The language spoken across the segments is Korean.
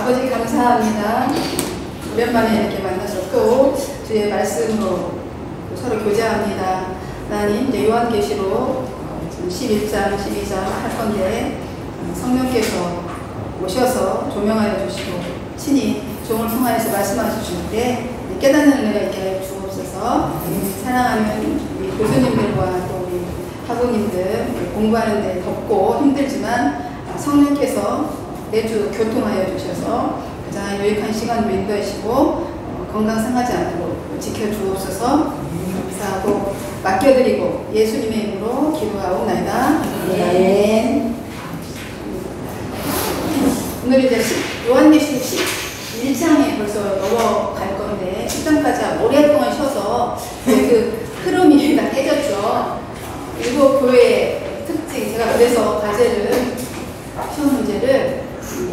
아버지 감사합니다. 오랜만에 이렇게 만나서 또 주의 말씀으로 서로 교제합니다. 하나님, 이제 요한계시록 11장, 12장 할 건데 성령께서 오셔서 조명하여 주시고 친히 종을 통하여서 말씀하셔 주는데 깨닫는 은혜가 있게 주옵소서. 사랑하는 우리 교수님들과 또 우리 학우님들 공부하는데 덥고 힘들지만 성령께서 매주 교통하여 주셔서 가장 유익한 시간으로 인도하시고 건강 상하지 않도록 지켜주옵소서. 감사하고 맡겨드리고 예수님의 이름으로 기도하옵나이다. 아멘. 오늘 이제 요한계시록 11장에 벌써 넘어갈 건데 10장까지 오랫동안 쉬어서 그 흐름이 다 깨졌죠. 일곱 교회의 특징, 제가 그래서 과제를 시험 문제를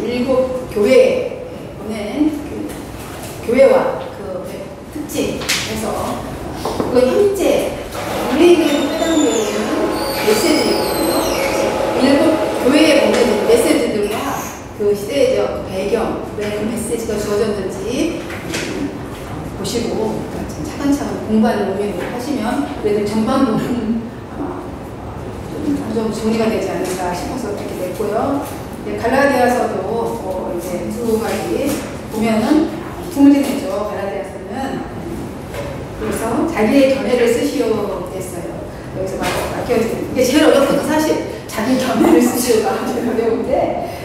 일곱 교회에 보낸 그 교회와 그 특징에서 그 현재 우리에게 해당되는 메시지거든요. 일곱 교회에 보낸 메시지들과 그 시대적 배경, 왜 그 메시지가 주어졌는지 보시고 차근차근 공부하는 의미로 하시면 그래도 전반부는 좀 정리가 되지 않을까 싶어서 그렇게 됐고요. 갈라디아서도 이제 두 가지 보면은 두문제죠. 갈라디아서는 그래서 자기의 견해를 쓰시오 됐어요. 여기서 맡겨주세요. 이게 제일 어렵거든 사실. 자기 견해를 쓰시오가 제일 어려운데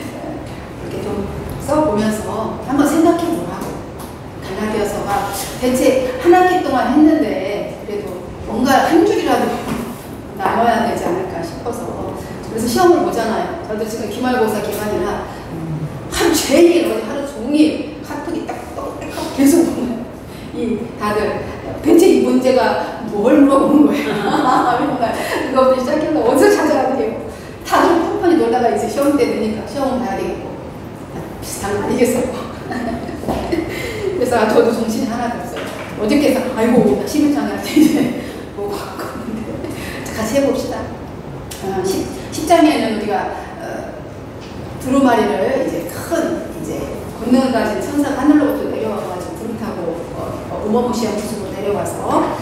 이렇게 좀 써보면서 한번 생각해 보라고. 갈라디아서가 대체 한 학기 동안 했는데 그래도 뭔가 한 줄이라도 나눠야 되지 않을까 싶어서 그래서 시험을 보잖아요. 저도 지금 기말고사 기간이라 하루 종일 어디 하루 종일 카톡이 딱 계속 보면 이 다들 대체 이 문제가 뭘 물어보는 거야. 그거부터 시작해서 어디서 찾아가도 되고 다들 폰폰이 놀다가 이제 시험 때 되니까 시험 봐야 되겠고 비슷한 거 아니겠어요. 그래서 저도 정신이 하나도 없어요. 어저께서 아이고 11장에 이제 뭐 바꿨는데 같이 해봅시다. 10장에는 우리가 두루마리를 이제 큰 이제 권능 가진 천사가 하늘로부터 내려와가지고 구름 타고 어마무시한 모습으로 내려와서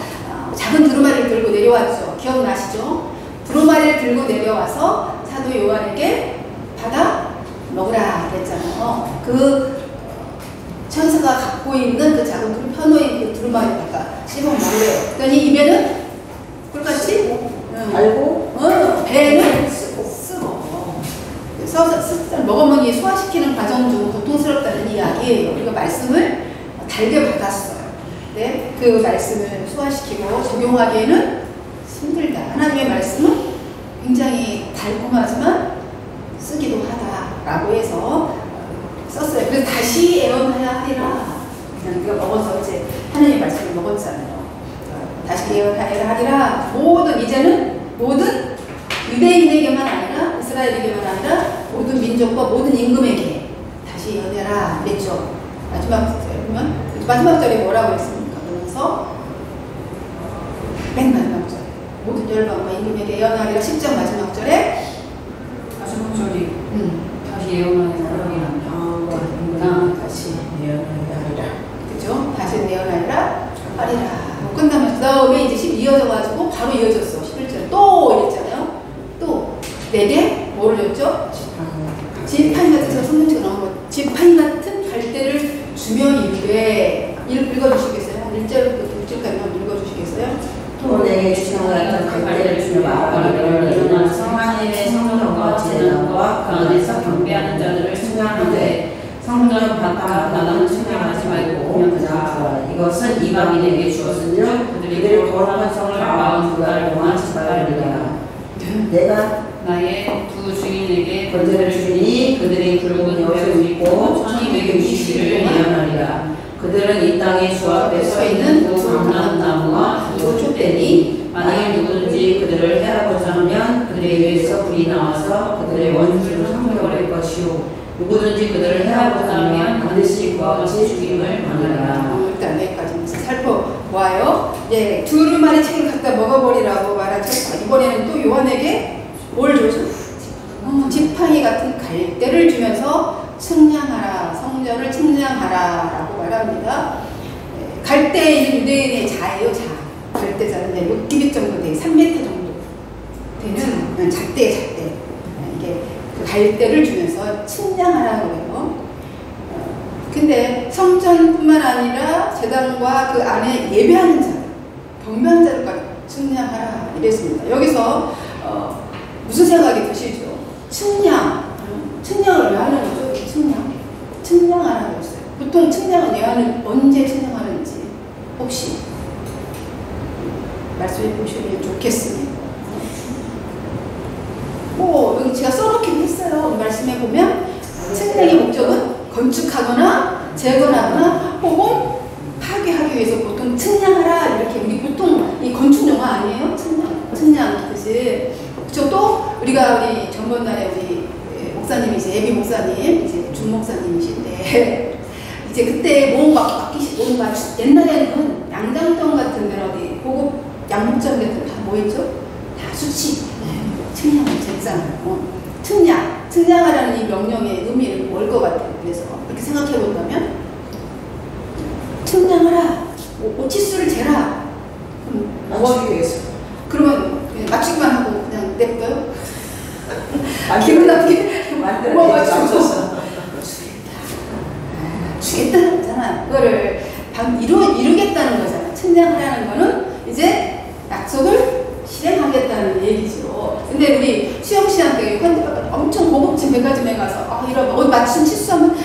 작은 두루마리를 들고 내려왔죠. 기억나시죠? 두루마리를 들고 내려와서 사도 요한에게 받아 먹으라 그랬잖아요. 그 천사가 갖고 있는 그 작은 두루 펴놓인 그 두루마리다가 씹어 먹으래요. 그랬더니 입에는 꿀같이 알고 배는 쓰고 그래서 먹어보니 소화시키는 과정 중 고통스럽다는 이야기예요. 우리가 말씀을 달게 받았어요. 네? 그 말씀을 소화시키고 적용하기에는 힘들다. 하나님의 말씀은 굉장히 달콤하지만 쓰기도 하다라고 해서 썼어요. 그래서 다시 예언해야 하리라. 그냥 우리가 먹어서 이제 하나님의 말씀을 먹었잖아요. 다시 예언하여야 하리라. 이제는 모든 유대인에게만 아니라 이스라엘에게만 아니라 모든 민족과 모든 임금에게 다시 예언해라 그랬죠. 마지막 절에 뭐라고 했습니까? 그러면서 맨 마지막 절 모든 열방과 임금에게 예언하리라. 10장 마지막 절에 마지막 절이 다시 예언하리라. 다시 예언하리라. 그죠? 다시 예언하리라 하리라. 끝나면 그 다음에 이제 이어져가지고 바로 이어졌어. 11절 또 이랬잖아요. 또 내게 뭐를 줬죠? 지팡이 같은 성경책에 나온 거 지팡이 같은 갈대를 주며 이르되 읽어주시겠어요? 1절부터 6절까지 한번 읽어주시겠어요? 또 내게 지팡이 같은 갈대를 주며 말하기를 일어나서 하나님의 성전과 제단과 그 안에서 경배하는 자들을 칭찬하되 성전 바깥 나라는 칭찬하지 말고 그냥 이것은 이방인에게 주었으며 그들이 거룩한 성을 42달 동안 지켜하리라. 내가 나의 두 주인에게 번제를 주리니 그들이 붉은 여옷을 입고 1260일을 예언하리라. 그들은 이 땅에 주 앞에 서 있는 두 강난 나무와 두 촛대니 만일 누구든지 그들을 해하고자 하면 그들에 의해서 불이 나와서 그들의 원수를 삼켜버릴 것이요 누구든지 그들을 해하고자 하면 반드시 그와 같이 죽임을 받으리라. 일단 여기까지 살펴보아요. 예, 두루마리 책을 갖다 먹어버리라고 말하죠. 이번에는 또 요한에게 뭘 줘서 지팡이 같은 갈대를 주면서 승량하라. 성령 성전을 측량하라라고 말합니다. 갈대의 유대인의 자예요, 자. 갈대자는 6규빗 정도 돼, 3m 정도 되는 잣대예요, 잣대. 이게 그 갈대를 주면서 측량하라고 해요. 근데 성전뿐만 아니라 제단과 그 안에 예배하는 자, 경배하는 자들까지 측량하라 이랬습니다. 여기서 무슨 생각이 드시죠? 측량을 왜 하는 거죠? 측량하라고 했어요. 보통 측량은 언제 측량하는지 혹시 말씀해 보시면 좋겠습니다. 여기 제가 써놓긴 했어요. 말씀해 보면 측량의 목적은 건축하거나 재건하거나 혹은 파괴하기 위해서 보통 측량하라 이렇게 우리 보통 이 건축 영화 아니에요? 측량 그지? 또 우리가 우리 전번날에 우리 목사님이지 예비 목사님 이제 준 목사님이신데 이제 그때 몸 옛날에는 양장동 같은 데는 어디 고급 양목장 같은 데 다 뭐였죠? 다 수치 측량을 쟀잖아요. 측량하라는 이 명령의 의미는 뭘 것 같아요? 그래서 이렇게 생각해 본다면 측량하라, 오치수를 재라. 맞추기 위해서. 그러면 맞추기만 하고 그냥 냅둬요? 기분 나쁘게 맞춰서 주겠다는 거잖아. 그거를 이루겠다는 거잖아. 측량하라는 거는 이제 약속을 실행하겠다는 얘기죠. 근데 우리 수영 씨한테 현대가 엄청 고급진 백화점에 가서 이런 옷 맞춤 치수하면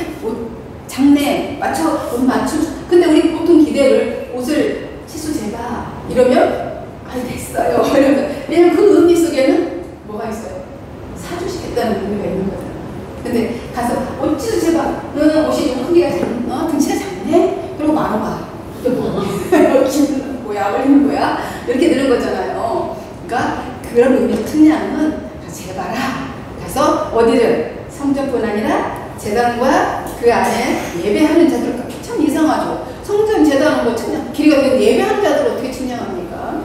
장내 맞춰 옷 맞춤. 근데 우리 보통 기대를 옷을 치수 재봐 이러면 됐어요. 왜냐면 그 의미 속에는 뭐가 있어요? 사주시겠다는 의미가 있는 거잖아. 근데 가서 옷 치수 재봐. 너는 옷이 좀 크기가 작네, 등치가 작네. 그리고 말아봐. 기분은 뭐야? 어리는 거야? 이렇게 되는 거잖아요. 그러니까 그런 의미의 측량은 재봐라. 가서 어디를 성전뿐 아니라 제단과 그 안에 예배하는 자들. 참 이상하죠. 성전 제단은 뭐 측량, 길이가 되는 예배하는 자들 어떻게 측량합니까?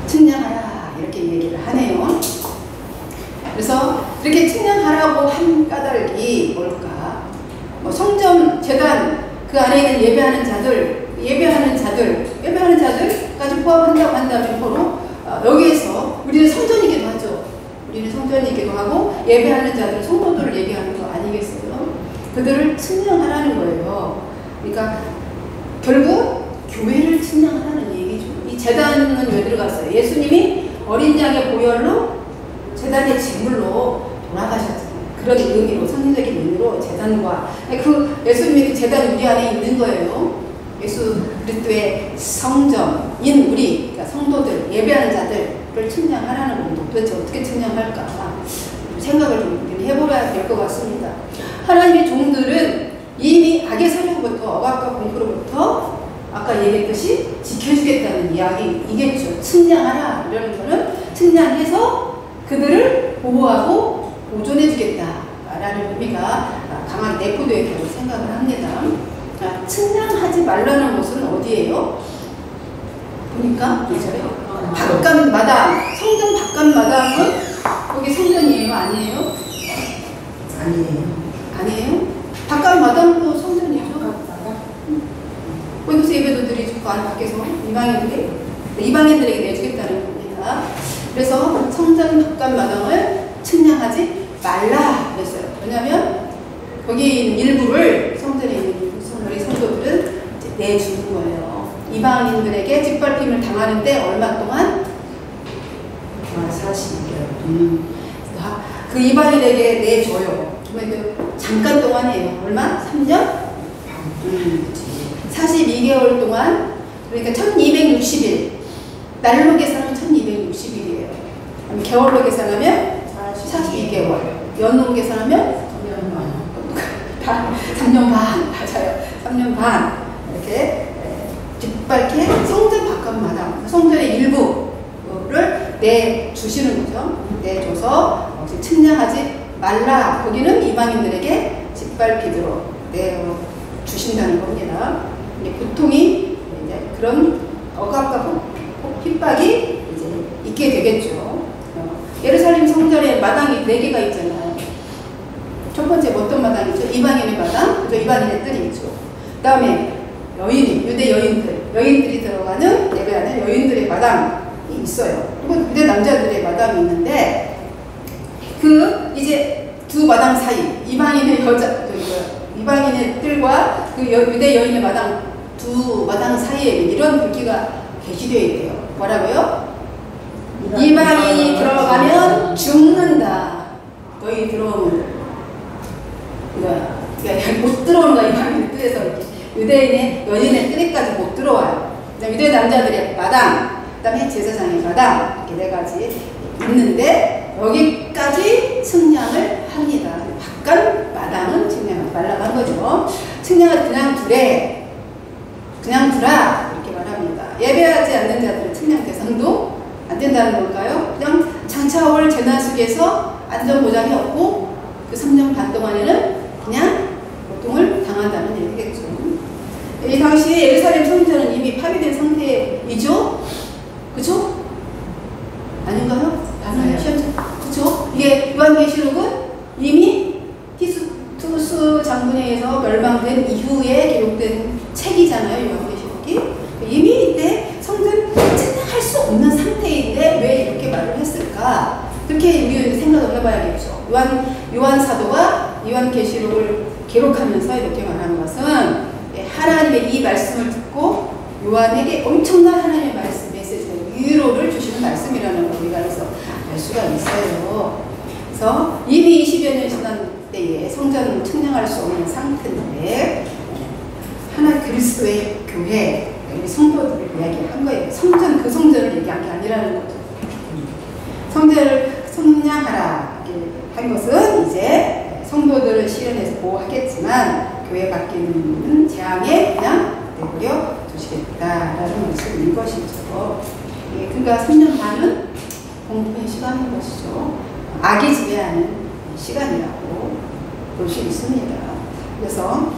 측량하라 이렇게 얘기를 하네요. 그래서 이렇게 측량하라고 한 까닭이 뭘까? 성전 제단 그 안에 있는 예배하는 자들까지 포함한다고 한다면 서로 여기에서 우리는 성전이기도 하죠. 우리는 성전이기도 하고 예배하는 자들, 성도들을 얘기하는 거 아니겠어요? 그들을 측량하라는 거예요. 그러니까 결국 교회를 측량하라는 얘기죠. 이 제단은 왜 들어갔어요? 예수님이 어린 양의 보혈로 제단의 제물로 돌아가셨잖아요. 그런 의미로, 성리적인 의미로 제단과 그 예수님의 그 제단이 우리 안에 있는 거예요. 예수 그리스도의 성전인 우리, 그러니까 성도들, 예배하는 자들을 측량하라는 겁니다. 도대체 어떻게 측량할까? 생각을 좀 해보아야 될 것 같습니다. 하나님의 종들은 이미 악의 세력부터 억압과 공포로부터 아까 얘기했듯이 지켜주겠다는 이야기이겠죠. 측량하라 이러는 거는 측량해서 그들을 보호하고 보존해주겠다라는 의미가 강하게 내포되어 있다고 생각을 합니다. 측량하지 말라는 곳은 어디예요? 보니까 바깥마당, 성전 바깥마당은 거기 성전이에요? 아니에요? 아니에요? 바깥마당도 성전이죠? 거기서 예배도 드리고 밖에서 이방인들에게 내주겠다는 겁니다. 그래서 성전 바깥마당을 측량하지 말라 그랬어요. 왜냐하면 거기 있는 일부를 성전에 있는 우리 성도들은 내주는 거예요. 이방인들에게 짓밟힘을 당하는데 얼마 동안? 40개월. 그 이방인에게 내줘요. 잠깐 동안이에요. 얼마? 3년? 42개월 동안, 그러니까 1260일. 날로 계산하면 1260일이에요. 개월로 계산하면 42개월. 연으로 계산하면 3년 반. 맞아요. 3년 반. 이렇게 뒷밟게 성전 바깥마당, 성전의 일부를 내주시는 거죠. 내줘서 측량하지 말라. 거기는 이방인들에게 짓밟히도록 내주신다는 겁니다. 고통이 이제 그런 억압과 핍박이 이제 있게 되겠죠. 예루살렘 성전에 마당이 4개가 있잖아요. 첫 번째 어떤 마당이죠? 이방인의 마당, 그죠? 이방인의 뜰이 있죠. 그 다음에 여인, 유대 여인들이 들어가는 예배하는 여인들의 마당이 있어요. 그리고 유대 남자들의 마당이 있는데 그 이제 두 마당 사이 이방인의 이방인의 뜰과 그 유대 여인의 마당 두 마당 사이에 이런 글귀가 게시되어 있대요. 뭐라고요? 이방인이 들어가면 죽는다. 너희 들어오면 그러니까 못 들어오는 거야. 이방인의 뜰에서 유대인의 여인의 뜰에까지 못 들어와요. 유대 남자들의 마당, 그 다음에 제사장의 마당 이렇게 네 가지 있는데 여기까지 측량을 합니다. 바깥 마당은 측량하지 말라고 한 거죠. 측량을 그냥 두래. 그냥 두라 이렇게 말합니다. 예배하지 않는 자들은 측량 대상도 안 된다는 걸까요? 그냥 장차올 재난속에서 안전보장이 없고 그 3년 반 동안에는 그냥 고통을 당한다는 얘기겠죠. 이 당시에 예루살렘 성전은 이미 파괴된 상태이죠? 그죠? 아닌가요? 맞아요. 그죠? 이게 요한계시록은 이미 티투스 장군에 의해서 멸망된 이후에 기록된 책이잖아요. 요한계시록이. 이미 이때 성전 측량할 수 없는 상태인데 왜 이렇게 말을 했을까? 그렇게 우리 생각을 해봐야겠죠. 요한 사도가 요한계시록을 기록하면서 이렇게 말하는 것은 하나님의 이 말씀을 듣고 요한에게 엄청난 하나님의 말씀 메시지를 위로를 주시는 말씀이라는 걸 우리가 그래서 알 수가 있어요. 그래서 이미 20여 년 지난 때에 성전을 측량할 수 없는 상태인데 하나 그리스도의 교회 우리 성도들을 이야기한 거예요. 성전 그 성전을 얘기한 게 아니라는 거죠. 성전을 측량하라 한 것은 이제 성도들을 실현해서 보호하겠지만 교회 밖에는 재앙에 그냥 내버려 두시겠다라는 말씀인 것이죠. 예, 그러니까 3년 반은 공부의 시간인 것이죠. 악이 지배하는 시간이라고 볼 수 있습니다. 그래서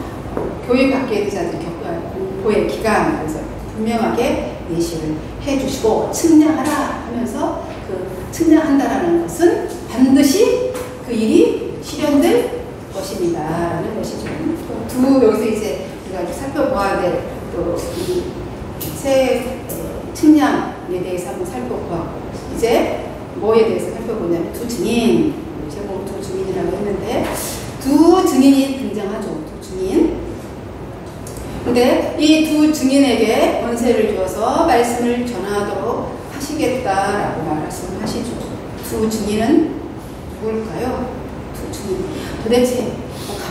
교회 밖에 있는 자들이 겪어야 할 공포의 기간, 그래서 분명하게 예시를 해주시고 측량하라 하면서 그 측량한다라는 것은 반드시 그 일이 실현될 것입니다라는 것이죠. 여기서 이제 우리가 살펴보아야 될 또 이 새 측량에 대해서 한번 살펴보았고 이제 뭐에 대해서 살펴보냐면 두 증인, 제목 두 증인이라고 했는데 두 증인이 등장하죠. 두 증인. 근데 이 두 증인에게 권세를 주어서 말씀을 전하도록 하시겠다라고 말씀하시죠. 두 증인은 누굴까요? 두 증인. 도대체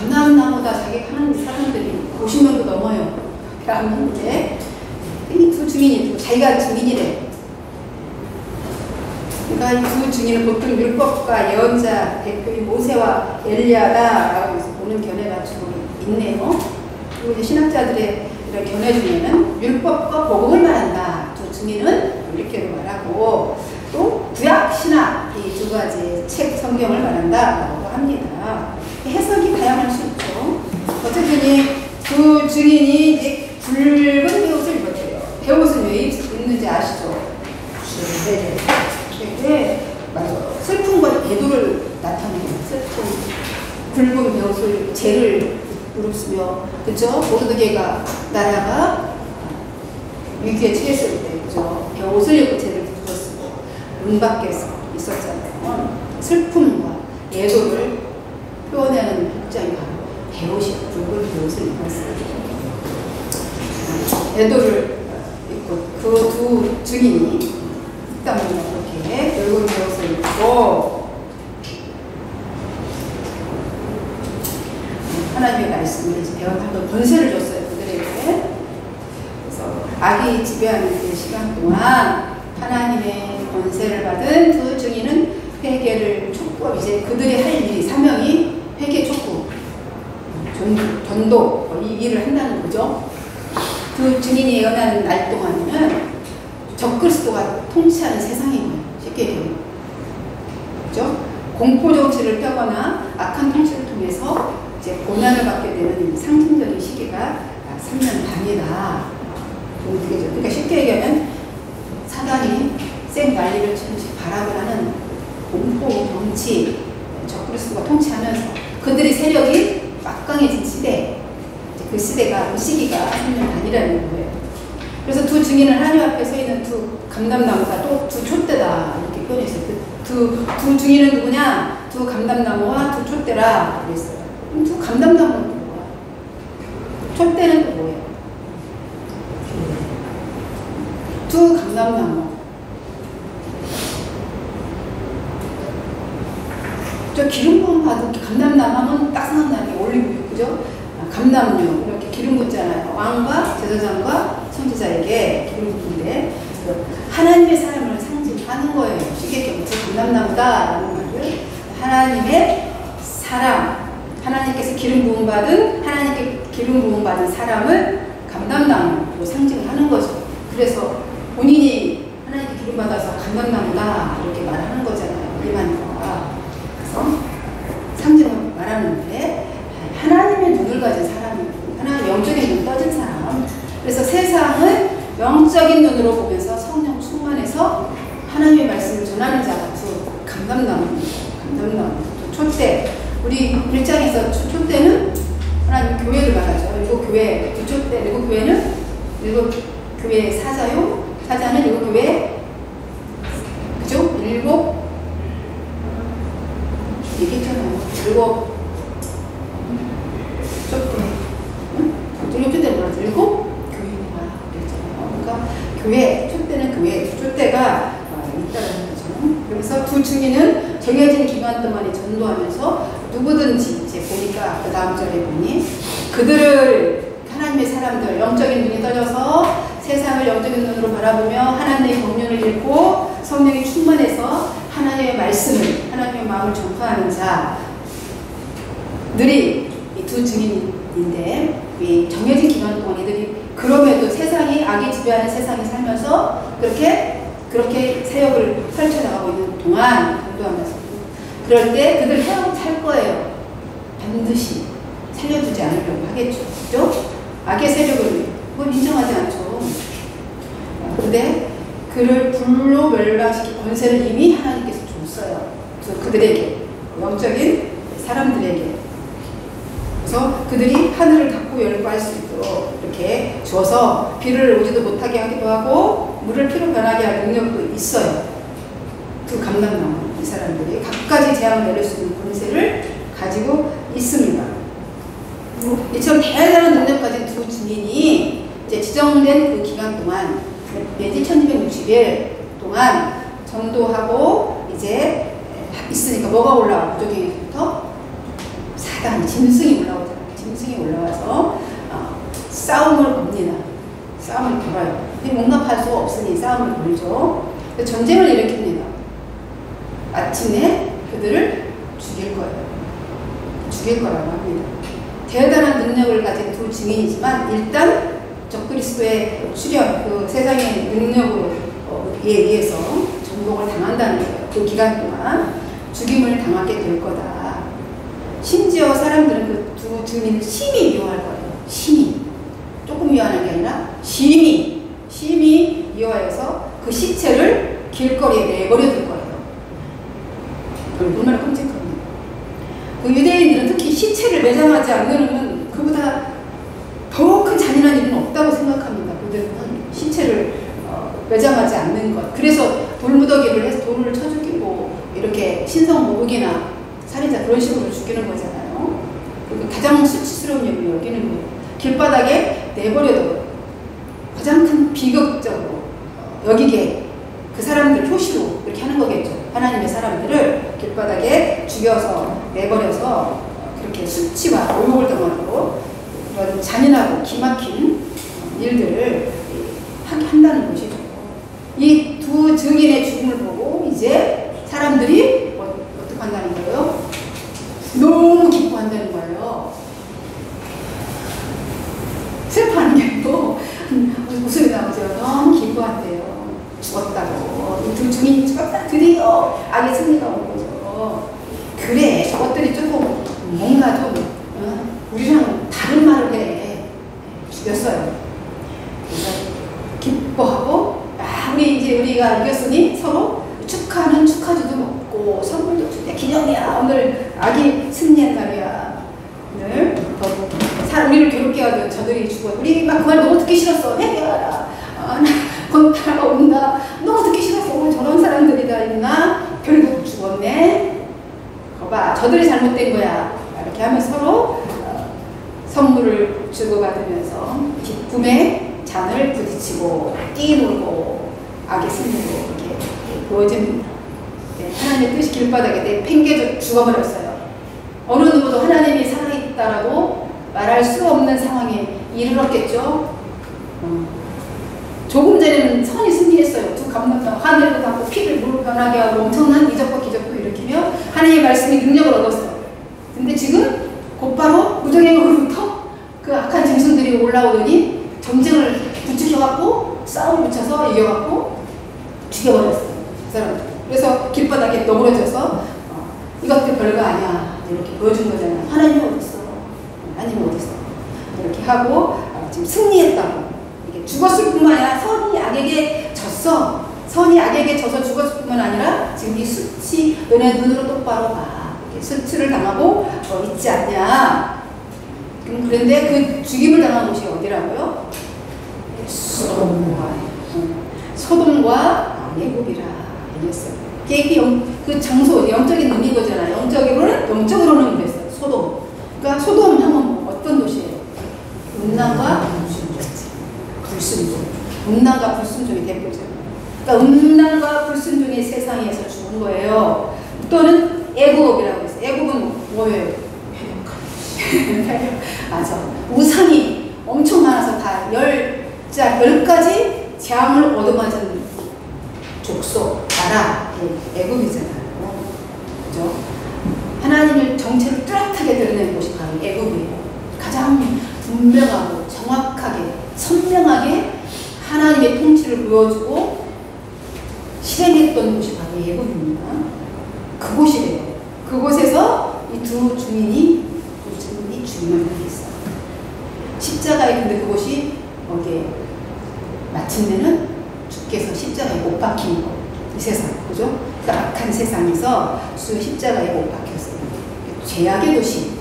감람나무다 자기 하는 사람들이 50명도 넘어요. 그런데 이 두 증인이 자기가 증인이래. 그러니까 이 두 증인은 보통 율법과 예언자 대표인 모세와 엘리야다라고 해서 보는 견해가 주로 있네요. 그리고 이제 신학자들의 이런 견해 중에는 율법과 복음을 말한다. 두 증인은 이렇게도 말하고 또 구약, 신학 이 두 가지 책 성경을 말한다라고 합니다. 해석이 다양할 수 있죠. 어쨌든 이 두 증인이 이제 붉은 베옷을 입었대요. 베옷은 왜 입는지 아시죠? 네. 네, 맞아요. 슬픔과 애도를 나타내는 슬픔, 붉은 베옷을 죄를 무릅쓰며, 그죠? 모르드게가 나라가 위기에 처했을 때, 그죠? 베옷을 입고 죄를 무릅쓰고 문 밖에서 있었잖아요. 슬픔과 애도를 표현하는 복장이 바로 베옷이 붉은 베옷을 입었어요. 애도를 입고 그 두 증인이 일단 이렇게 붉은 베옷을 입고 하나님의 말씀을 이제 배워하고 권세를 줬어요. 그들에게. 그래서 악이 지배하는 그 시간 동안 하나님의 권세를 받은 두 증인은 회개를 촉구하고 이제 그들이 할 일이 사명이 회개 촉구, 전도 이 일을 한다는 거죠. 두 증인이 예언하는 날 동안에는 적그리스도가 통치하는 세상이에요. 쉽게 얘기하면. 그죠? 공포 정치를 펴거나 악한 통치를 통해서 이제 고난을 받게 되는 상징적인 시기가 3년 반이다. 그러니까 쉽게 얘기하면 사단이 쌩 난리를 치듯이 발악을 하는 공포 정치, 적그리스도가 통치하면서 그들의 세력이 막강해진 시대, 그 시대가, 그 시기가 3년 단이라는 거예요. 그래서 두 증인은 하나님 앞에 서 있는 두 감람나무가 또 두 촛대다 이렇게 표현했어요. 두 증인은 누구냐? 두 감람나무와 두 촛대라 그랬어요. 그럼 두 감람나무는 또 뭐야? 촛대는 또 뭐예요? 두 감람나무. 저 기름 부음 받은 감람나무 하면 딱 생각나는 게 올리브유, 그죠? 감람유 이렇게 기름 붓잖아요. 왕과 제사장과 선지자에게 기름 붓는데 하나님의 사람을 상징하는 거예요. 쉽게 얘기하면 감람나무다라는 말을 하나님의 사람, 하나님께서 기름 부음 받은 하나님께 기름 부음 받은 사람을 감람나무로 상징하는 거죠. 그래서 본인이 하나님께 기름 받아서 감람나무다 이렇게 말하는 거잖아요. 이만희가. 그래서 상징을 말하는데 하나님의 눈을 가진 사람이고 하나님의 영적인 눈 떠진 사람. 그래서 세상을 영적인 눈으로 보면서 성령 충만해서 하나님의 말씀을 전하는 자가 두 감람나무입니다. 감람나무, 촛대. 우리 1장에서 촛대는 하나님 교회를 말하죠. 일곱 교회, 두 촛대, 일곱 교회는 일곱 교회 사자요. 사자는 일곱 교회, 그죠? 일곱 얘기했잖아요. 일곱 촛대. 응? 일곱 촛대 뭐라지? 일곱 교회가 그랬잖아요. 그러니까 교회, 촛대는 교회, 촛대가 있다는 거죠. 그래서 두 증인은 정해진 기간 동안에 전도하면서 누구든지 이제 보니까 그 다음 절에 보니 그들을 하나님의 사람들 영적인 눈이 떠져서 세상을 영적인 눈으로 바라보며 하나님의 법륜을 읽고 성령이 충만해서 하나님의 말씀을 하나님의 마음을 전파하는 자들이 이 두 증인인데 이 정해진 기간 동안 이들이 그럼에도 세상이 악이 지배하는 세상에 살면서 그렇게 사역을 펼쳐나가고 있는 동안 전도하면서 그럴 때 그들 헤어고 살 거예요. 반드시 살려두지 않으려고 하겠죠. 그죠? 악의 세력을 그건 인정하지 않죠. 근데 그를 불로 멸망시킬 권세를 이미 하나님께서 줬어요. 그들에게, 영적인 사람들에게. 그래서 그들이 하늘을 닫고 열고 할 수 있도록 이렇게 주어서 비를 오지도 못하게 하기도 하고 물을 피로 변하게 할 능력도 있어요. 그 감람나무 이 사람들이 각가지 재앙을 내릴 수 있는 권세를 가지고 있습니다. 이처럼 대단한 능력 가진 두 증인이 이제 지정된 그 기간 동안 매지 1260일 동안 전도하고 이제 있으니까 뭐가 올라와? 부족행에서부터 사단, 짐승이 올라오잖아요. 짐승이 올라와서 싸움을 겁니다. 싸움을 걸어요. 용납할 수가 없으니 싸움을 걸죠. 전쟁을 일으킵니다. 마침내 그들을 죽일 거예요. 죽일 거라고 합니다. 대단한 능력을 가진 두 증인이지만 일단 적그리스도의 출현, 그 세상의 능력으로 의해서 전복을 당한다는 거예요. 그 기간 동안 죽임을 당하게 될 거다. 심지어 사람들은 그 두 증인을 심히 미워할 거예요. 심히. 조금 미워하는 게 아니라 심히 미워해서 그 시체를 길거리에 내버려둘 거예요. 얼마나 끔찍합니다. 그 유대인들은 특히 시체를 매장하지 않는 그보다 더 큰 잔인한 일은 없다고 생각합니다. 그들은 시체를 매장하지 않는 것. 그래서 돌무더기를 해서 돌을 쳐 죽이고 이렇게 신성모독이나 살인자 그런 식으로 죽이는 거잖아요. 가장 수치스러운 일을 여기는 거예요. 길바닥에 내버려둬 가장 큰 비극적으로 여기게 그 사람들 표시로 이렇게 하는 거겠죠. 하나님의 사람들을 길바닥에 죽여서 내버려서 그렇게 수치와 모욕을 당하고 그런 잔인하고 기막힌 일들을 한다는 것이죠. 이 두 증인의 죽음을 보고 이제 사람들이 어떻게 한다는 거예요? 너무 기뻐한다는 거예요. 슬퍼하는 게 아니고 웃음이 나오죠. 너무 기뻐한대요. 죽었다고. 이 두 증인이 죽었다. 드디어 악의 승리가 온 거죠. 그래, 저것들이 조금 뭔가 좀 우리랑 다른 말을 해. 죽였어요. 그래서 기뻐하고 우리가 이겼으니 서로 축하는 축하주도 먹고 선물도 주대 기념이야. 오늘 악이 승리한 날이야. 오늘 우리를 괴롭게 하던 저들이 죽어. 우리 막 그 말 너무 듣기 싫었어. 회개하라. 권타가 온다. 너무 듣기 싫었어. 저런 사람들이 다 있나? 결국 죽었네. 거봐, 저들이 잘못된 거야. 이렇게 하면서 서로 선물을 주고받으면서 기쁨의 잔을 부딪히고 뛰놀고 악의 승리로 이렇게 보여집니다. 네, 하나님의 뜻이 길바닥에 내팽개져 죽어버렸어요. 어느 누구도 하나님이 살아있다라고 말할 수 없는 상황에 이르렀겠죠. 조금 전에는 선이 승리했어요. 두 감람나무 하늘도 닫고 피를 물로 변하게 하고 엄청난 이적과 기적도 일으키며 하나님의 말씀이 능력을 얻었어요. 근데 지금 곧바로 무정행으로부터 그 악한 짐승들이 올라오더니 전쟁을 부추겨갖고 싸움을 붙여서 이겨갖고 죽여버렸어요. 그 사람들. 그래서 길바닥에 너그러져서 이것도 별거 아니야 이렇게 보여준 거잖아요. 하나님이 어딨어? 하나님이 어딨어? 이렇게 하고 지금 승리했다고. 이게 죽었을 뿐만 아니라 선이 악에게 졌어. 선이 악에게 져서 죽었을 뿐만 아니라 지금 이 수치 너네 눈으로 똑바로 봐. 이렇게 수치를 당하고 있지 않냐. 그런데 그 죽임을 당한 곳이 어디라고요? 소돔과 애굽이라 얘기했어요. 그 장소, 영적인 의미 거잖아요. 영적으로는 그랬어요. 소돔. 그러니까 소돔 하면 어떤 도시예요? 음란과 불순종. 음란과 불순종이 대표죠. 그러니까 음란과 불순종의 세상에서 죽은 거예요. 또는 애굽이라고 했어요. 애굽은 뭐예요? 맞아. 우상이 엄청 많아서 다 10가지 재앙을 얻어맞은 족속, 나라, 애굽이잖아요. 그죠? 하나님의 정체를 뚜렷하게 드러낸 곳이 바로 애굽이에요. 가장 분명하고 정확하게, 선명하게 하나님의 통치를 보여주고 실행했던 곳이 바로 애굽입니다. 그곳이래요. 그곳에서 이 두 주민이 죽임을 당했어요. 십자가에 근데 그곳이 거기에 마침내는 주께서 십자가에 못 박힌 거. 이 세상, 그죠? 그 악한 세상에서 주 십자가에 못 박혔어요. 죄악의 도시.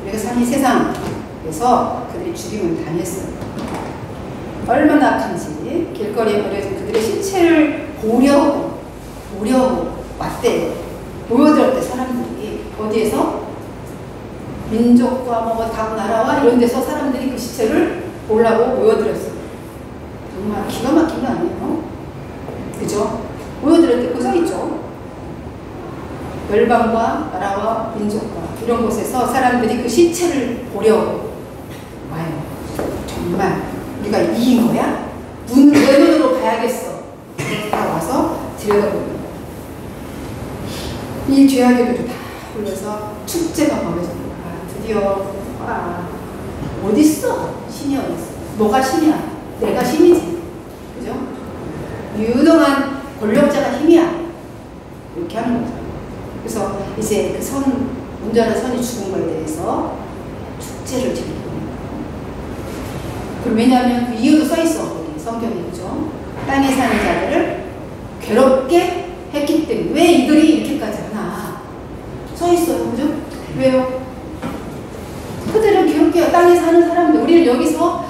우리가 사는 이 세상에서 그들이 죽임을 당했어요. 얼마나 악한지 길거리에 버려진 그들의 신체를 보려고 왔대요. 모여들었대 사람들이. 어디에서? 민족과 뭐 각 나라와 이런 데서 사람들이 그 시체를 보려고 모여들었어요. 정말 기가 막힌 거 아니에요? 그죠? 모여들을 때 그 써있죠. 열방과 나라와 민족과 이런 곳에서 사람들이 그 시체를 보려고 와요. 정말 우리가 이긴 거야? 내 눈으로 봐야겠어. 다 와서 들여다보는 거예요. 이 죄악들이 다 올려서 축제가 벌어집니다. 드디어 어딨어? 신이 어딨어? 뭐가 신이야? 내가 신이지. 그죠? 유능한 권력자가 힘이야. 이렇게 하는 거죠. 그래서 이제 그 온전한 선이 죽은 거에 대해서 축제를 즐기는 거예요. 왜냐하면 그 이유도 써있어. 거기 성경에. 그죠? 땅에 사는 자들을 괴롭게 했기 때문에. 왜 이들이 이렇게까지 하나? 써있어요. 그죠? 왜요? 그들은 괴롭게 땅에 사는 사람들. 우리는 여기서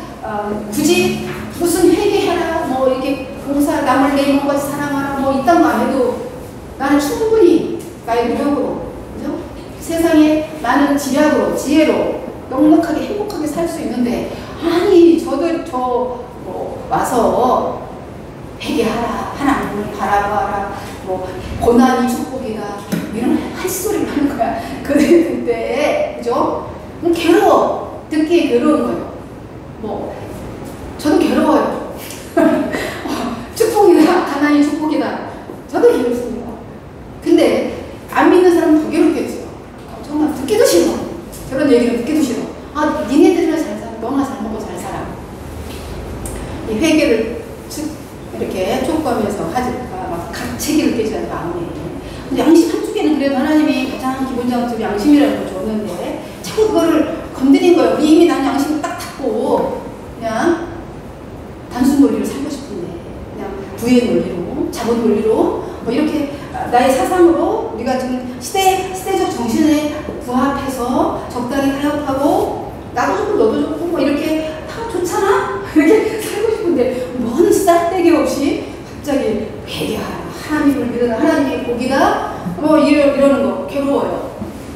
굳이 무슨 회개해라, 뭐 이렇게 봉사, 남을 내 이모같이 사랑하라, 뭐 이딴 거 안 해도 나는 충분히 나의 노력으로, 그죠? 세상에 많은 지략으로, 지혜로 넉넉하게 행복하게 살 수 있는데, 아니 뭐 와서 회개하라, 하나님을 바라봐라, 뭐 고난이 축복이다, 이런 할 소리를 하는 거야. 그때, 그죠? 괴로워. 듣기에 괴로운 거예요. 뭐 저도 괴로워요. 축복이다. 가난이 축복이다. 저도 괴롭습니다. 근데 안 믿는 사람은 더 괴롭겠죠. 정말 듣기도 싫어. 저런 얘기를 듣기도 싫어. 니네들이나 잘 살아. 너나 잘 먹고 잘 살아. 이 회개를 이렇게 촉구하면서 막 각책이 느껴지는 마음에. 근데 양심 한쪽에는 그래도 하나님이 가장 기본적인 양심이라는 걸 줬는데 자꾸 그거를 건드린 거예요. 이미 난 양심을 딱 닫고 그냥 단순 논리로 살고 싶은데 그냥 부의 논리로, 자본 논리로 뭐 이렇게 나의 사상으로 우리가 지금 시대적 정신에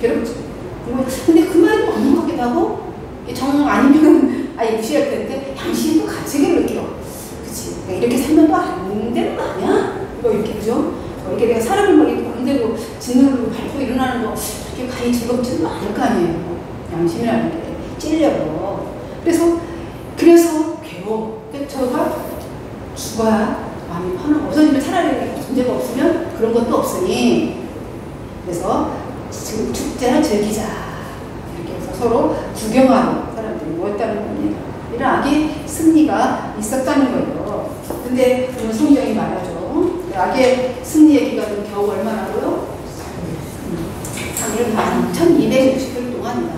괴롭죠. 근데 그 말이 맞는 것 같기도 하고, 정 아니면 아예 무시할 텐데, 양심도 가책을 느껴. 그치? 이렇게 살면 또 안 되는 거 아니야? 뭐 이렇게, 그죠? 이렇게 내가 사람을 막 이렇게 마음대로 짓누르고 밟고 일어나는 거, 그렇게 가히 즐겁지는 않을 거 아니에요. 양심이라는 게 찔려요. 그래서 괴로워. 저가 죽어야 마음이 편하고, 없어지면 차라리 문제가 없으면 그런 것도 없으니, 그래서 지금 축제를 즐기자. 이렇게 해서 서로 구경하는 사람들이 모였다는 겁니다. 이런 악의 승리가 있었다는 거예요. 근데 오늘 성경이 말하죠. 악의 승리의 기간은 겨우 얼마나고요? 1260일 동안이다.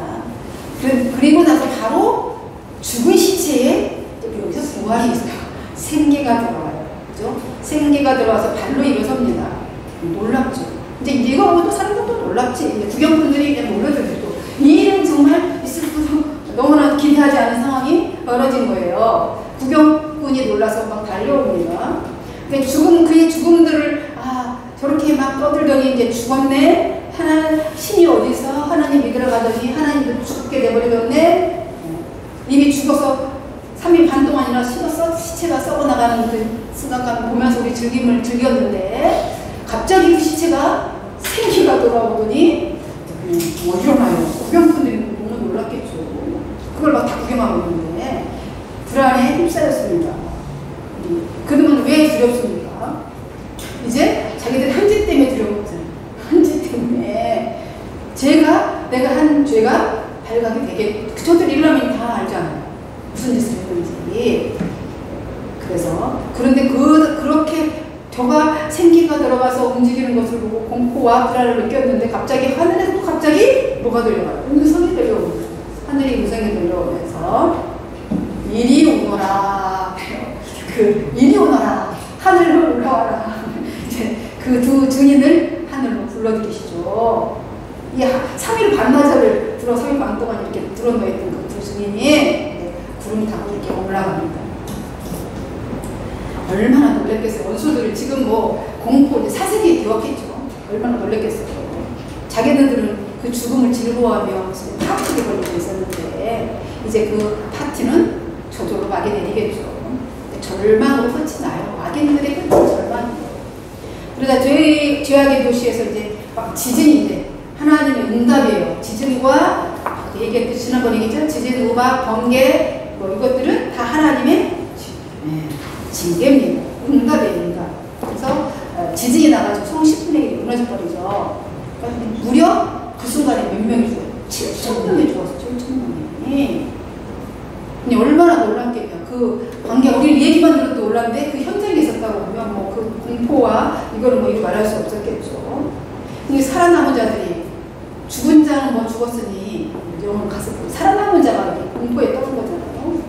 그리고 나서 바로 죽은 시체에 여기서 부활이 있어요. 생기가 들어와요. 그죠? 생기가 들어와서 발로 일어섭니다. 놀랍죠? 이제 이거 보고 또 사람들도 놀랍지. 이제 구경꾼들이 그냥 놀라들고 이 일은 정말 있을 것도 너무나 기대하지 않은 상황이 벌어진 거예요. 구경꾼이 놀라서 막 달려옵니다. 그의 죽음들을 저렇게 막 떠들더니 이제 죽었네. 신이 어디서 하나님 믿으러 가더니 하나님도 죽게 돼버리겠네. 이미 죽어서 3일 반 동안이나 시체가 썩어나가는 그 순간감 보면서 우리 즐김을 즐겼는데 갑자기 그 시체가 생기가 돌아오더니 일어나요. 구경꾼들이 너무 놀랐겠죠. 그걸 막 다 구경하고 있는데 불안에 휩싸였습니다. 그러면 왜 두렵습니까? 이제 자기들 한죄 때문에 두려운 거잖아요. 한죄 때문에 내가 한 죄가 발각이 되게, 저들 일라면 다 알잖아요. 무슨 짓을 했는지. 그런데 그렇게 저가 생기가 들어가서 움직이는 것을 보고 공포와 불안을 느꼈는데 갑자기 하늘에서 또 갑자기 뭐가 들려와요? 음성이 들려오고, 하늘이 음성이 들려오면서 이리 오너라. 이리 오너라. 하늘로 올라와라. 이제 그 두 증인을 하늘로 불러들이시죠. 이 3일 반나절을 3일 반 동안 이렇게 드러놓였던 그 두 증인이 구름이 타고 이렇게 올라갑니다. 얼마나 놀랬겠어요. 원수들을 지금 공포, 사색이 기억했죠. 얼마나 놀랬겠어요. 자기네들은 그 죽음을 즐거워하며 파티를 벌이고 있었는데 이제 그 파티는 저절로 막이 내리겠죠. 절망으로 끝이 나요. 악인들의 끝은 절망이에요. 그러다 죄악의 도시에서 이제 막 지진인데 하나님의 응답이에요. 지진과 얘기했듯이 지난번 얘기했죠. 지진, 우박, 번개 이것들은 다 하나님의 징계입니다. 응답이에요. 응답. 그래서 지진이 나가지고 성 10분의 1이 무너져 버리죠. 그러니까 무려 그 순간에 몇 명이 죽어요? 7,000명이 죽었어요. 7,000명이. 근데 얼마나 놀랍겠냐. 그 관계, 우리 얘기만 들어도 놀란데 그 현장에 있었다고 하면 그 공포와 이거는 이리 말할 수 없었겠죠. 근데 살아남은 자들이, 죽은 자는 죽었으니 영혼 갔을 거고, 살아남은 자가 공포에 떠는 거잖아요.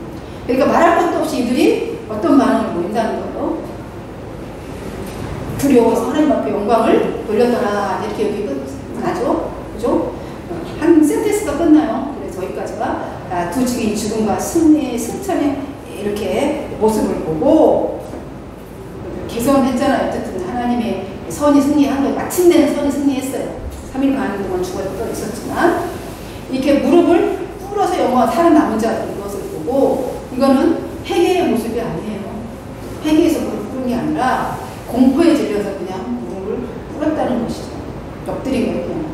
그러니까 말할 것도 없이 이들이 어떤 반응을 보인다는 거예요. 두려워서 하나님 앞에 영광을 돌렸더라. 이렇게 여기 끝나죠. 그죠? 한 센텐스가 끝나요. 그래서 저희까지가 두 증인 죽음과 승리의 승천의 이렇게 모습을 보고 개선했잖아요. 어쨌든 하나님의 선이 승리한 거예요. 마침내는 선이 승리했어요. 3일 반 동안 죽어 있었지만 이렇게 무릎을 꿇어서 살아남은 자들 이것을 보고 이거는 회개의 모습이 아니에요. 회개에서 무릎 꿇은 게 아니라 공포에 질려서 그냥 무릎을 꿇었다는 것이죠. 엎드린 거예요. 그냥.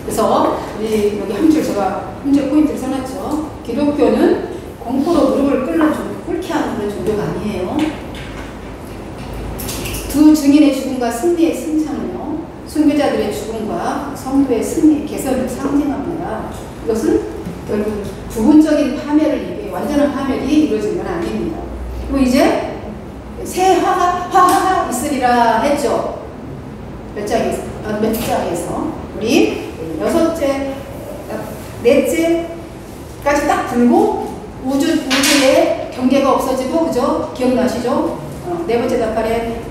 그래서 여기 한 줄 제가 포인트를 써놨죠. 기독교는 공포로 무릎을 꿇게 하는 그런 종교가 아니에요. 두 증인의 죽음과 승리의 승천은요, 순교자들의 죽음과 성도의 승리, 개선을 상징합니다. 이것은 결국 부분적인 파멸을 완전한 파멸이 이루어진 건 아닙니다. 그리고 이제 새 화가 있으리라 했죠. 몇 장에서 우리 넷째까지 딱 불고 우주의 경계가 없어지고, 그죠? 기억나시죠? 네 번째 답판에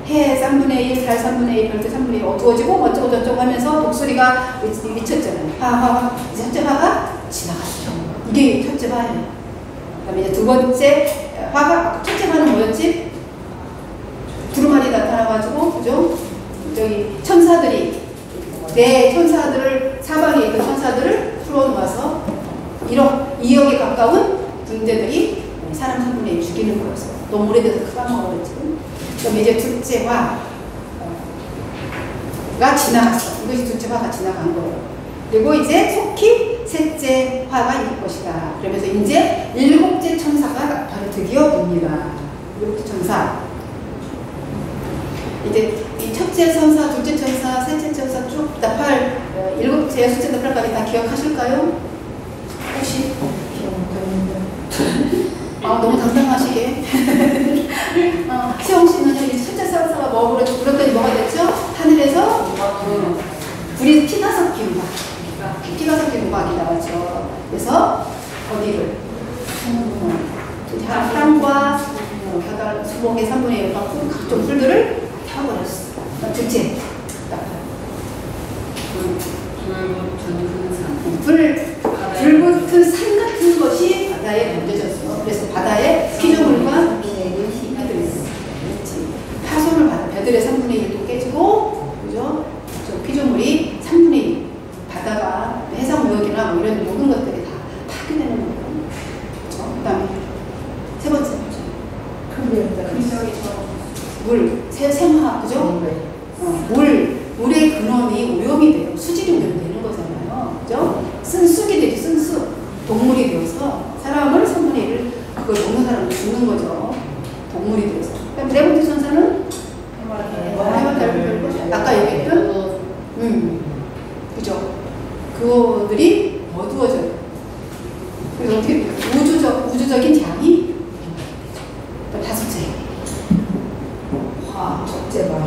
해 3분의 1, 달 3분의 1, 별도 3분의 1 어두워지고 어쩌고 저쩌고 하면서 독수리가 미쳤잖아요. 이제 첫째 화가 지나갔죠. 이게 첫째 화예요. 그다음에 이제 두 번째 화가, 첫째 화는 뭐였지? 두루마리 나타나가지고, 그죠? 저기 천사들이 내 천사들을 사방에 있던 천사들을 풀어놓아서 2억에 가까운 군대들이 사람 3분의 1 죽이는 거였어요. 너무 오래돼서 까먹어버렸지. 그럼 이제 둘째 화가 지나갔어. 이것이 둘째 화가 지나간 거예요. 그리고 이제 속히 셋째 화가 있을 것이다. 그러면서 이제 7째 천사가 바로 드디어 옵니다. 7째 천사. 이제 이 첫째 천사, 둘째 천사, 셋째 천사 쭉 나팔 7째, 숫째 나팔까지 다 기억하실까요? 혹시? 너무 당당하시게. 시영 씨는 이 첫째 천사가 뭐 그랬더니 뭐가 됐죠? 하늘에서 불이 피가 섞인 음악. 피가 섞인 음악이 나왔죠. 그래서 어디를? 땅과 바다 수목의 3분의 1 갖고 각종 풀들을 펴버렸어. 둘째, 불붙은 산 같은 것이 바다에 던져졌어. 그래서 바다에 피조물과 파손을 받아. 배들의 3분의 1도 깨지고, 그죠? 저 피조물이 3분의 1, 바다가 해상무역이나 뭐 이런 모든 것들이 다 파괴되는 거예요. 그죠? 그 다음에 세 번째 물, 생화, 그죠? 물의 근원이 오염이 돼요. 수질이 오염되는 거잖아요. 그죠? 쓴쑥이 되지, 쓴쑥. 동물이 되어서 사람을 3분의 1을 그걸 먹는 사람은 죽는 거죠. 동물이 되어서. 그럼 네 번째 천사는 아까 얘기했던 그죠? 그들이 어두워져요. 그래서 어떻게 우주적인 장이 다섯째 화 첫째가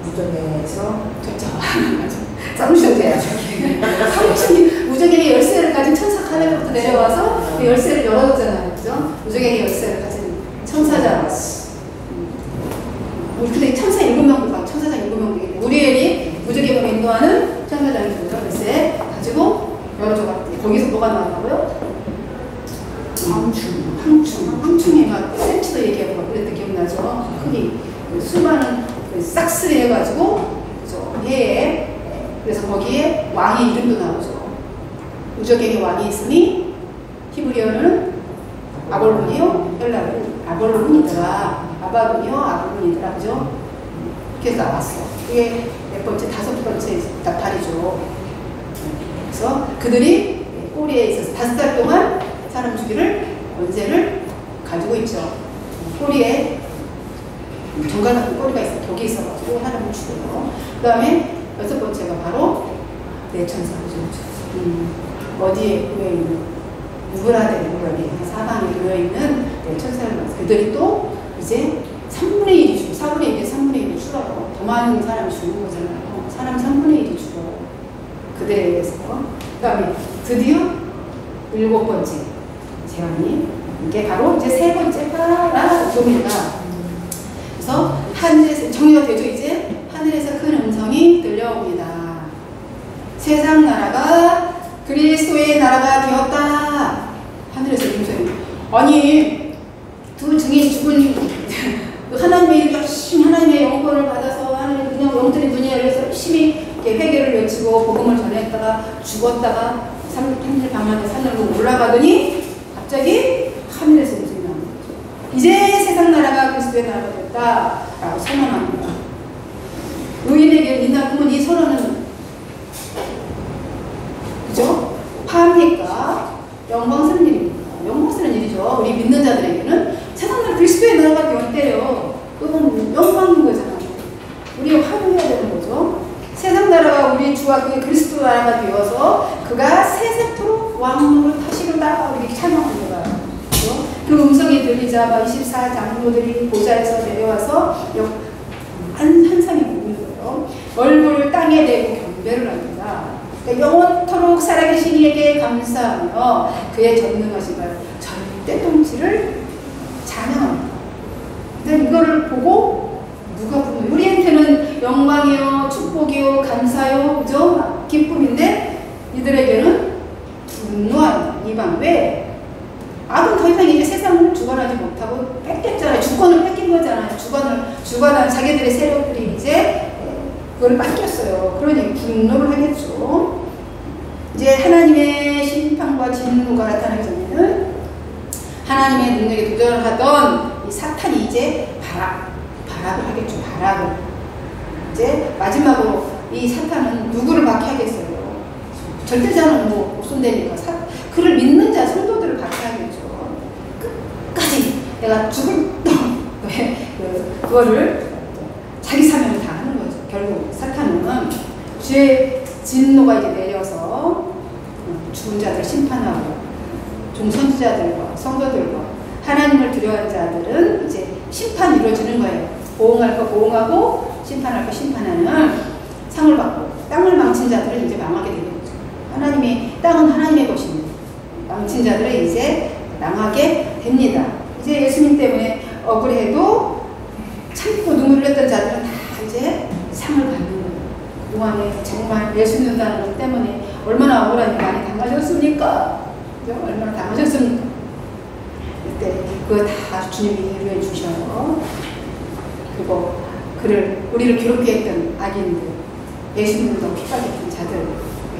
무적에서 쌍무적이야. 무적에게 열쇠를 가진 천사 하늘부터 내려와서 그 열쇠를 열어줬잖아요. 그죠? 무적에게 열쇠를 가진 천사잖아. 근데 천사 7명도 천사장 7명도 우리엘이 무적에게 인도하는 천사장이 있죠. 열쇠 가지고 열어줘봤대. 거기서 뭐가 나왔다고요? 황충이 막 센치도 얘기하고 그랬던 기억나죠? 크기 수많은 싹스를 해가지고 그죠? 해에 그래서 거기에 왕의 이름도 나오죠. 무적에게 왕이 있으니 히브리어는 아볼론이요, 헬라어는 아볼론이더라. 아바론이요, 아볼론이더라. 그죠? 이렇게 나왔어. 그게 몇 번째, 5번째 나팔이죠. 그래서 그들이 꼬리에 있어서 5달 동안 사람 죽이를 권세를 가지고 있죠. 꼬리에 정갈 같은 꼬리가 있어. 독이 있어가지고 사람을 죽여요. 그 다음에 6번째가 바로 내천사죠. 어디에 놓여있는 누구라든 여기 사방에 놓여있는 내천사를 말해서 그들이 또 이제 3분의 1이 죽어. 4분의 1에 3분의 1이 죽어요. 더 많은 사람이 죽는 거잖아요. 사람 3분의 1이 죽어. 그들에 의해서. 그 다음에 드디어 7번째 재앙이 이게 바로 이제 3번째 파라 옵니다. 그래서 하늘에서 정리가 되죠. 이제 하늘에서 큰 음성이 들려옵니다. 세상 나라가 그리스도의 나라가 되었다. 하늘에서 음성이. 아니 두 증인 죽은 하나님의 열심히 하나님의 영권을 받아서 하나님 그냥 영들이 눈이 열려서 열심히 회개를 외치고 복음을 전했다가 죽었다가 3일 반 만에 산으로 올라가더니 갑자기 하늘에서 음성이 나오는 거죠. 이제 세상 나라가 그리스도의 나라가 됐다라고 선언합니다. 의인에게 인당금은 이 선언은 그죠? 파합니까? 영광스러운 일입니다. 영광스러운 일이죠. 우리 믿는 자들에게는 세상 나라 그리스도의 나라가 되었대요. 그건 영광인 거잖아요. 우리 환호해야 되는 거죠. 세상 나라가 우리 주와 그의 그리스도 나라가 되어서 그가 세세토록 왕노를 타시는다. 이렇게 찬양하는 거예요. 그렇죠? 그 음성이 들리자 막 24장로들이 보좌에서 내려와서 한상이 보이는 거예요. 얼굴을 땅에 대고 경배를 합니다. 그러니까 영원토록 살아계신 이에게 감사하며 그의 전능하신 절대 통치를 찬양합니다. 근데 이거를 보고 누가 부르는 우리한테는 영광이요, 축복이요, 감사요, 그죠? 기쁨인데 이들에게는 분노한 이방. 왜? 악은 더 이상 이제 세상을 주관하지 못하고 뺏겼잖아요. 주권을 뺏긴 거잖아요. 주관한 자기들의 세력들이 이제 그걸 맡겼어요. 그러니 분노를 하겠죠. 이제 하나님의 심판과 진노가 나타나기 전에는 하나님의 능력에 도전하던 이 사탄이 이제 발악을 하겠죠. 발악을. 이제 마지막으로 이 사탄은 누구를 박해하겠어요? 절대자는 못 손대니까 그를 믿는 자 성도들을 박해하겠죠. 끝까지 내가 죽을 그거를 자기 사명을 다 하는 거죠. 결국 사탄은 주의 진노가 이제 내려서 죽은 자들 심판하고 종선지자들과 성도들과 하나님을 두려워하는 자들은 이제 심판이 이루어지는 거예요. 보응할 거 보응하고 심판할 거 심판하는 상을 받고 땅을 망친 자들은 이제 망하게 되겠죠. 땅은 하나님의 것입니다. 망친 자들은 이제 망하게 됩니다. 이제 예수님 때문에 억울해도 참고 눈물을 흘렸던 자들은 다 이제 상을 받는 거예요. 그동안에 정말 예수 믿는다는 것 때문에 얼마나 억울하니 많이 당하셨습니까? 얼마나 당하셨습니까? 그때 그거 다 주님이 이루어 주셔요. 그리고 우리를 괴롭게 했던 악인들, 예수 믿는다고 핍박했던 자들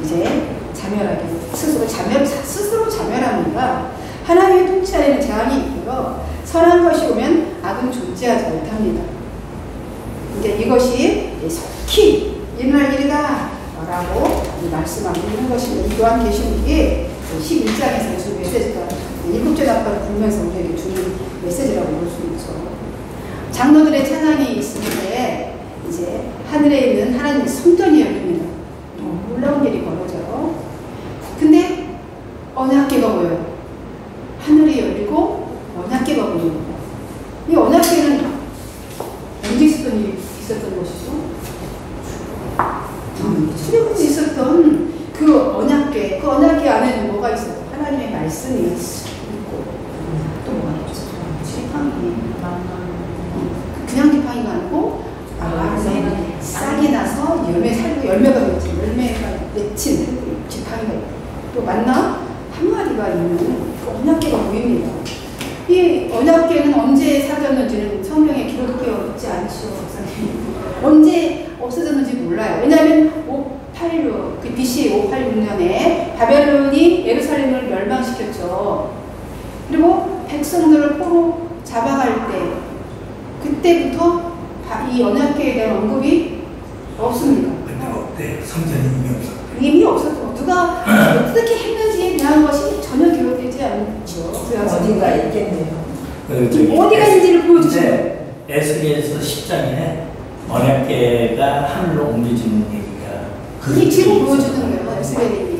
이제 자멸하게 스스로 자멸합니다. 하나님의 통치 안에는 재앙이 있고요. 선한 것이 오면 악은 존재하지 못합니다. 이제 이것이 속히 일어날 일이다 라고 말씀하고 있는 것입니다. 요한계시록이 11장에서 주는 메시지가 일곱째 나팔을 불면서 우리에게 주는 메시지라고 볼 수 있죠. 장로들의 찬양이 있는데 이제 하늘에 있는 하나님의 성전이 열립니다. 놀라운 일이 벌어져요. 근데 언약궤가 보여요. 하늘이 열리고 언약궤가 보입니다. 이 언약궤는 언제 있었던 것이죠? 출애굽에 있었던 그 언약궤, 그 언약궤 안에는 뭐가 있어요? 하나님의 말씀이 있고 또 뭐가 있죠? 지팡이, 그냥 지팡이가 아니고 싹이 나서 열매가 맺힌 지팡이가 있고 또 만나 한 마리가 있는 그 언약궤가 보입니다. 이 언약궤는 언제 사라졌는지는 성경에 기록되어 있지 않죠. 언제 없어졌는지 몰라요. 왜냐하면 그 BC 586년에 바벨론이 예루살렘을 멸망시켰죠. 그리고 백성들을 포로 잡아갈 때 그때부터 이 언약궤에 대한 언급이 없습니다. 그때 성전이 이미 없었고 이미 없었고 누가 어떻게 했는지에 대한 것이 전혀 기록되지 않죠. 어딘가 있겠네요. 어디가 있는지를 보여주세요. 에스겔서 10장에 언약궤가 하늘로 옮겨지는 얘기가 그게 지금 보여주는 거예요. 에스겔이.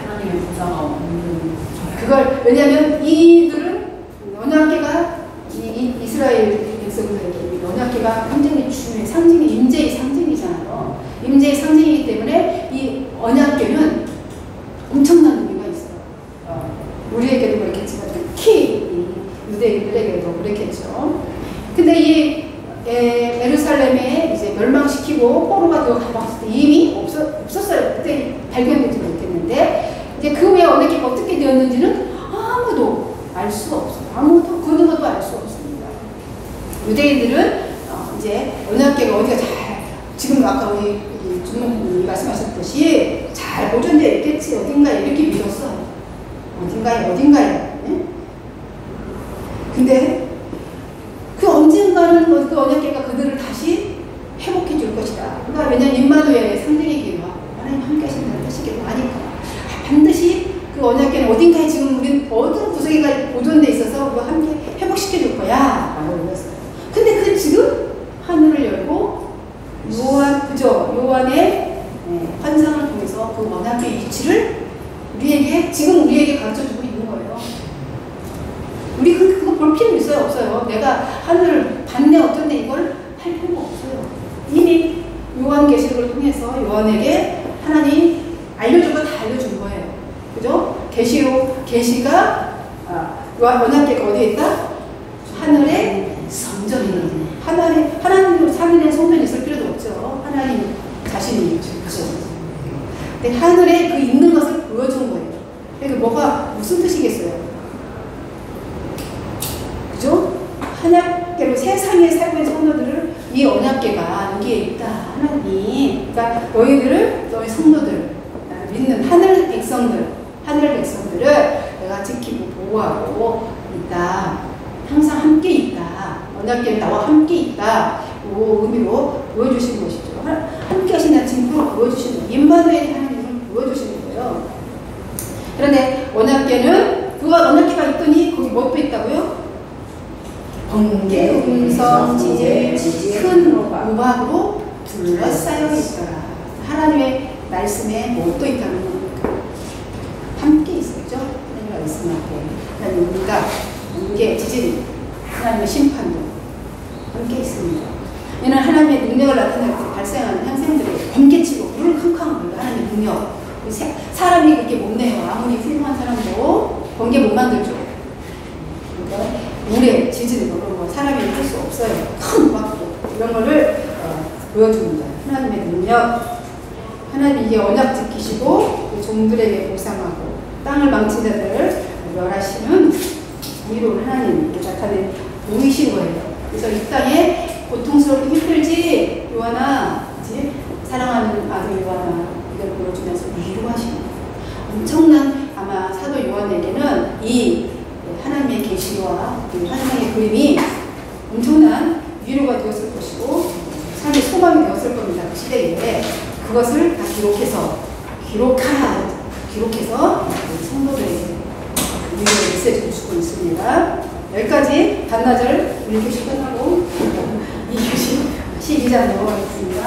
하나님의 보좌가 없는 그걸 왜냐하면 이들은 언약궤가 이스라엘 백성들에게 언약궤가 굉장히 중요해. 상징이 임재의 상징이잖아요. 임재의 상징이기 때문에 이 언약궤는 엄청난 의미가 있어요. 우리에게도 그렇겠지만 특히 유대인들에게도 그렇겠죠. 근데 이 예루살렘에 이제 멸망시키고 포로가 되어 가봤을 때 이미 없었어요. 그때 발견되지 못했는데 이제 그 후에 언약궤가 어떻게 되었는지는 아무도 알 수 없어요. 아무도 그 누구도 알 수 없습니다. 유대인들은 이제 언약궤가 어디가 지금 아까 우리 주목님이 말씀하셨듯이 잘 보존되어 있겠지 어딘가에 이렇게 믿었어요. 어딘가에. 네? 근데 그 언젠가는 그 언약궤가 그들을 다시 회복해 줄 것이다. 그러니까 왜냐하면 임마누엘의 상징이기도 하고 하나님 함께 하신다는 뜻이기도 하니까 반드시 그 언약궤는 어딘가에 지금 우리 어떤 구석에가 보존돼 있어서 우리가 함께 회복시켜 줄 거야 라고 그랬어요. 근데 그 지금 하늘을 열고 요한의 환상을 통해서 그 언약궤의 위치를 지금 우리에게 가르쳐 주고 있는 거예요. 우리 그거 볼 필요 있어요? 없어요? 내가 하늘을 봤네 어쩐데 이걸 할 필요가 없어요. 이미 요한계시록을 통해서 요한에게 하나님 알려준 거 다 알려준 거예요. 그죠? 계시가 언약궤가 어디에 있다? 하늘의 성전이 있는 하나님 하늘에 성전이 있을 필요도 없죠. 하나님 자신이 있죠. 근데 하늘에 그 있는 것을 보여준 거예요. 그러니까 무슨 뜻이겠어요? 그죠? 언약궤로 세상에 살고 있는 성도들을 이 언약궤가 여기에 있다. 하나님. 그러니까 너희들을, 너희 성도들, 나를 믿는 하늘 백성들을 내가 지키고 보호하고 있다. 항상 함께 있다. 언약궤는 나와 함께 있다. 그 의미로 보여주신 것이죠. 함께 하신다는 증거로 보여주시는 거예요. 임마누엘 하나님을 보여주시는 거예요. 그런데 언약궤는 그가 언약궤가 있더니 거기 뭣도 있다고요? 번개, 음성, 지제, 큰 우박으로 둘러싸여 있더라. 하나님의 말씀에 뭣도 있다는 겁니까? 함께 있었죠. 하나님의 말씀 앞에 하나님 우리가 번개, 지진, 하나님의 심판도 함께 있습니다. 이는 하나님의 능력을 나타낼 때 발생하는 현상들이 번개치고 물을 캄캄한 거예요. 하나님의 능력. 사람이 그렇게 못내요. 아무리 훌륭한 사람도 번개 못 만들죠. 그러니까 물에 지진을 그런 사람이 할 수 없어요. 큰 우박도 이런 거를 보여줍니다. 하나님의 능력. 하나님 이게 언약 지키시고 그 종들에게 보상하고 땅을 망친 자들을 멸하시는 위로를 하나님께 나타내 보이신 거예요. 그래서 이 땅에 고통스럽고 힘들지 요한아, 그치? 사랑하는 아들 요한아, 이걸 보여주면서 위로하시는 거예요. 엄청난 아마 사도 요한에게는 이 하나님의 계시와 그 환상의 그림이 엄청난 위로가 되었을 것이고 삶의 소망이 되었을 겁니다. 그 시대에 그것을 다 기록해서 성도들에게 위로의 메시지를 주고 있습니다. 여기까지 반나절 1교시 끝나고 2교시 12장 넘어가겠습니다.